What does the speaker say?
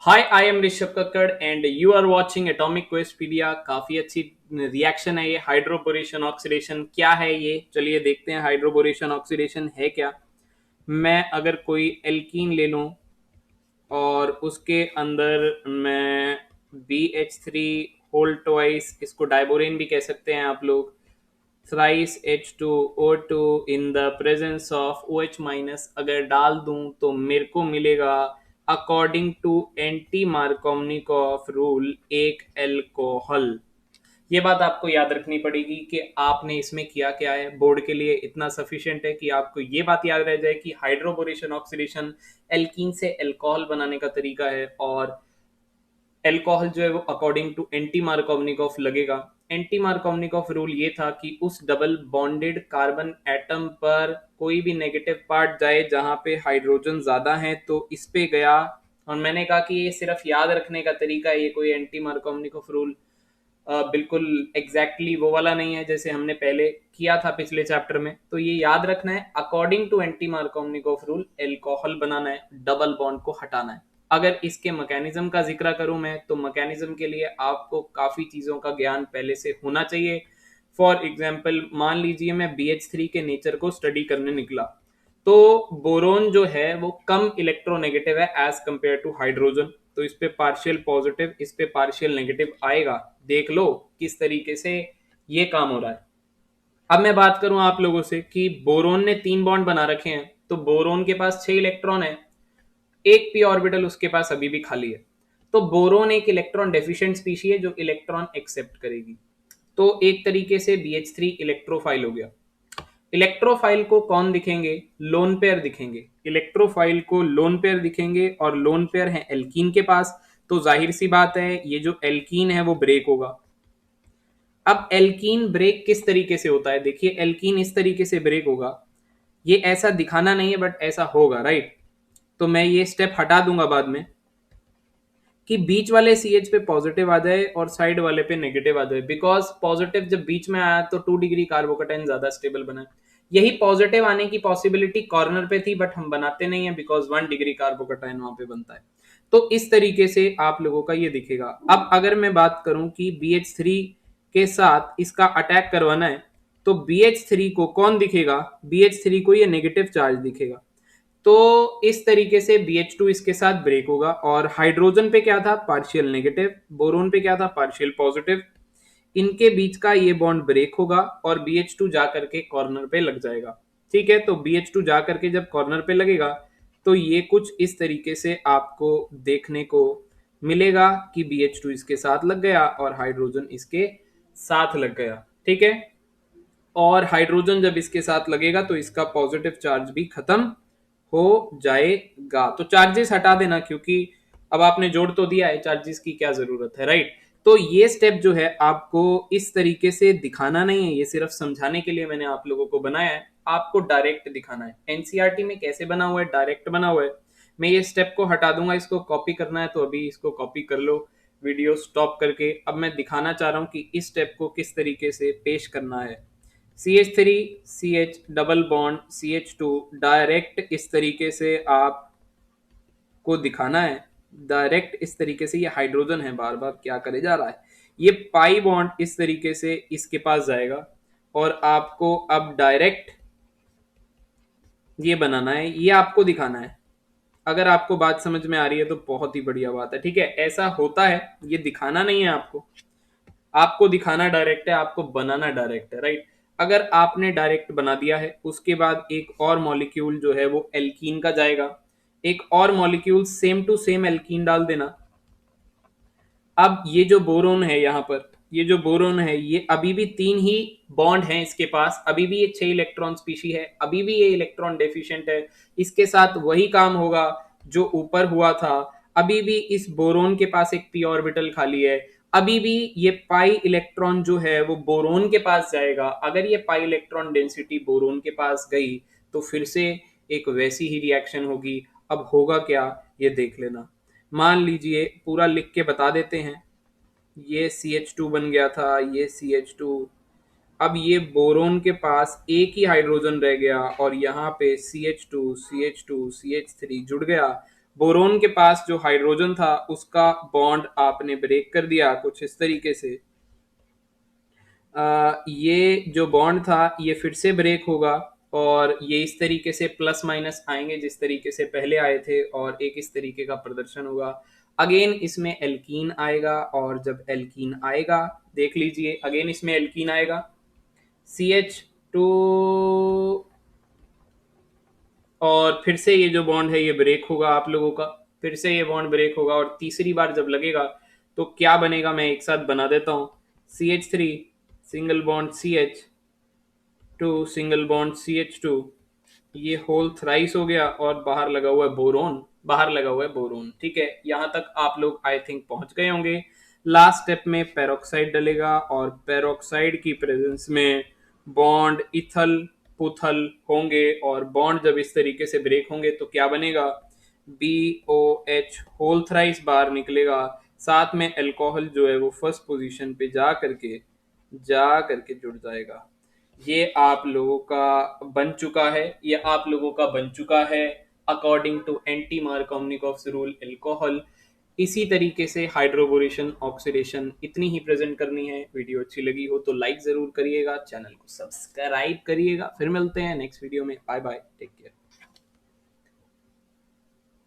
Hi I am Rishabh Kakkar and you are watching Atomic Questpedia. काफी अच्छी reaction है ये। हाइड्रोबोरेशन ऑक्सीडेशन क्या है ये, चलिए देखते हैं हाइड्रोबोरेशन ऑक्सीडेशन है क्या। मैं अगर कोई एल्कीन ले लूं और उसके अंदर मैं BH3 होल ट्वाइस, इसको डाइबोरेन भी कह सकते हैं आप लोग, thrice H2O2 in the presence of OH minus अगर डाल दूं तो मेरे को मिलेगा according to anti Markovnikov rule एक एल्कोहल। ये बात आपको याद रखनी पड़ेगी कि आपने इसमें किया क्या है। बोर्ड के लिए इतना सफिशिएंट है कि आपको ये बात याद रह जाए कि हाइड्रोबोरेशन ऑक्सीडेशन एल्कीन से अल्कोहल बनाने का तरीका है और एल्कोहल जो है वो अकॉर्डिंग टू एंटी मार्कोवनिकॉफ लगेगा। एंटी मार्कोवनिकॉफ रूल ये था कि उस डबल बॉन्डेड कार्बन एटम पर कोई भी नेगेटिव पार्ट जाए जहां पे हाइड्रोजन ज्यादा है तो इस पे गया। और मैंने कहा कि ये सिर्फ याद रखने का तरीका है, ये कोई एंटी मार्कोवनिकॉफ रूल बिल्कुल एग्जैक्टली वो वाला नहीं है जैसे हमने पहले किया था पिछले चैप्टर में। तो ये याद रखना है, according to anti Markovnikov rule alcohol बनाना है, डबल बॉन्ड को हटाना है। अगर इसके मैकेनिज्म का जिक्र करूं मैं तो मैकेनिज्म के लिए आपको काफी चीजों का ज्ञान पहले से होना चाहिए। फॉर एग्जाम्पल मान लीजिए मैं BH3 के नेचर को स्टडी करने निकला तो बोरोन जो है वो कम इलेक्ट्रोनेगेटिव है एज कंपेयर टू हाइड्रोजन। तो इस पे पार्शियल पॉजिटिव, इस पे पार्शियल नेगेटिव आएगा। देख लो किस तरीके से ये काम हो रहा है। अब मैं बात करूं आप लोगों से कि बोरोन ने 3 बॉन्ड बना रखे हैं तो बोरोन के पास 6 इलेक्ट्रॉन है, एक पी ऑर्बिटल उसके पास अभी भी खाली है। तो बोरोन एक इलेक्ट्रॉन डेफिशिएंट स्पीशी है जो इलेक्ट्रॉन एक्सेप्ट करेगी। तो एक तरीके से BH3 इलेक्ट्रोफाइल हो गया। इलेक्ट्रोफाइल को कौन दिखेंगे? लोन पेयर दिखेंगे। इलेक्ट्रोफाइल को लोन पेयर दिखेंगे और लोन पेयर है एल्कीन के पास। तो जाहिर सी बात है ये जो एल्कीन है वो ब्रेक होगा। अब एल्कीन ब्रेक किस तरीके से होता है? देखिए एल्कीन इस तरीके से ब्रेक होगा। ये ऐसा दिखाना नहीं है बट ऐसा होगा, राइट? तो मैं ये स्टेप हटा दूंगा बाद में कि बीच वाले CH पे पॉजिटिव आ जाए और साइड वाले पे नेगेटिव आ जाए। बिकॉज पॉजिटिव जब बीच में आया तो 2 डिग्री कार्बोकेटाइन ज्यादा स्टेबल बना। यही पॉजिटिव आने की पॉसिबिलिटी कॉर्नर पे थी बट हम बनाते नहीं है बिकॉज 1 डिग्री कार्बोकेटाइन वहां पे बनता है। तो इस तरीके से आप लोगों का ये दिखेगा। अब अगर मैं बात करूं कि BH3 के साथ इसका अटैक करवाना है तो BH3 को कौन दिखेगा? BH3 को ये नेगेटिव चार्ज दिखेगा। तो इस तरीके से BH2 इसके साथ ब्रेक होगा और हाइड्रोजन पे क्या था? Partial negative. बोरोन पे क्या था? Partial positive. इनके बीच का ये बॉन्ड ब्रेक होगा और BH2 जा करके कॉर्नर पे लग जाएगा। ठीक है, तो BH2 जा करके जब कॉर्नर पे लगेगा तो ये कुछ इस तरीके से आपको देखने को मिलेगा कि BH2 इसके साथ लग गया और हाइड्रोजन इसके साथ लग गया। ठीक है, और हाइड्रोजन जब इसके साथ लगेगा तो इसका पॉजिटिव चार्ज भी खत्म हो जाएगा। तो चार्जेस हटा देना क्योंकि अब आपने जोड़ तो दिया है, चार्जेस की क्या जरूरत है, राइट? तो ये स्टेप जो है आपको इस तरीके से दिखाना नहीं है, ये सिर्फ समझाने के लिए मैंने आप लोगों को बनाया है। आपको डायरेक्ट दिखाना है। एनसीईआरटी में कैसे बना हुआ है? डायरेक्ट बना हुआ है। मैं ये स्टेप को हटा दूंगा, इसको कॉपी करना है तो अभी इसको कॉपी कर लो वीडियो स्टॉप करके। अब मैं दिखाना चाह रहा हूँ कि इस स्टेप को किस तरीके से पेश करना है। CH3 CH double bond CH2 direct इस तरीके से आपको दिखाना है। डायरेक्ट इस तरीके से, ये हाइड्रोजन है बार बार क्या करे जा रहा है। ये पाई बॉन्ड इस तरीके से इसके पास जाएगा और आपको अब डायरेक्ट ये बनाना है, ये आपको दिखाना है। अगर आपको बात समझ में आ रही है तो बहुत ही बढ़िया बात है। ठीक है, ऐसा होता है, ये दिखाना नहीं है आपको। आपको दिखाना डायरेक्ट है, आपको बनाना डायरेक्ट है, राइट? अगर आपने डायरेक्ट बना दिया है उसके बाद एक और मॉलिक्यूल जो है वो एल्कीन का जाएगा। एक और molecule same to same alkene डाल देना। अब ये जो बोरोन है यहाँ पर, ये जो बोरोन है ये अभी भी 3 ही बॉन्ड हैं इसके पास। अभी भी ये 6 इलेक्ट्रॉन स्पीशी है, अभी भी ये इलेक्ट्रॉन डेफिशिएंट है। इसके साथ वही काम होगा जो ऊपर हुआ था। अभी भी इस बोरोन के पास एक पी ऑर्बिटल खाली है। अभी भी ये पाई इलेक्ट्रॉन जो है वो बोरोन के पास जाएगा। अगर ये पाई इलेक्ट्रॉन डेंसिटी बोरोन के पास गई तो फिर से एक वैसी ही रिएक्शन होगी। अब होगा क्या ये देख लेना। मान लीजिए पूरा लिख के बता देते हैं। ये CH2 बन गया था, ये CH2। अब ये बोरोन के पास एक ही हाइड्रोजन रह गया और यहाँ पे CH2 CH2 CH3 जुड़ गया बोरोन के पास जो हाइड्रोजन था उसका बॉन्ड आपने ब्रेक कर दिया कुछ इस तरीके से। ये जो बॉन्ड था ये फिर से ब्रेक होगा और ये इस तरीके से प्लस माइनस आएंगे जिस तरीके से पहले आए थे और एक इस तरीके का प्रदर्शन होगा। अगेन इसमें एल्कीन आएगा और जब एल्कीन आएगा देख लीजिए अगेन इसमें एल्कीन आएगा CH2 और फिर से ये जो बॉन्ड है ये ब्रेक होगा आप लोगों का। फिर से ये बॉन्ड ब्रेक होगा और तीसरी बार जब लगेगा तो क्या बनेगा मैं एक साथ बना देता हूँ। CH3 single bond CH2 single bond CH2 ये होल थ्राइस हो गया और बाहर लगा हुआ है बोरोन। बाहर लगा हुआ है बोरोन। ठीक है यहां तक आप लोग आई थिंक पहुंच गए होंगे। लास्ट स्टेप में पेरोक्साइड डलेगा और पेरोक्साइड की प्रेजेंस में बॉन्ड इथल पुथल होंगे और बॉन्ड जब इस तरीके से ब्रेक होंगे तो क्या बनेगा BOH होल थ्राइस बाहर निकलेगा। साथ में अल्कोहल जो है वो फर्स्ट पोजीशन पे जा करके जुड़ जाएगा। ये आप लोगों का बन चुका है। ये आप लोगों का बन चुका है according to anti Markovnikov's rule alcohol. इसी तरीके से हाइड्रोबोरेशन ऑक्सीडेशन इतनी ही प्रेजेंट करनी है। वीडियो अच्छी लगी हो तो लाइक जरूर करिएगा, चैनल को सब्सक्राइब करिएगा। फिर मिलते हैं नेक्स्ट वीडियो में। Bye bye, take care.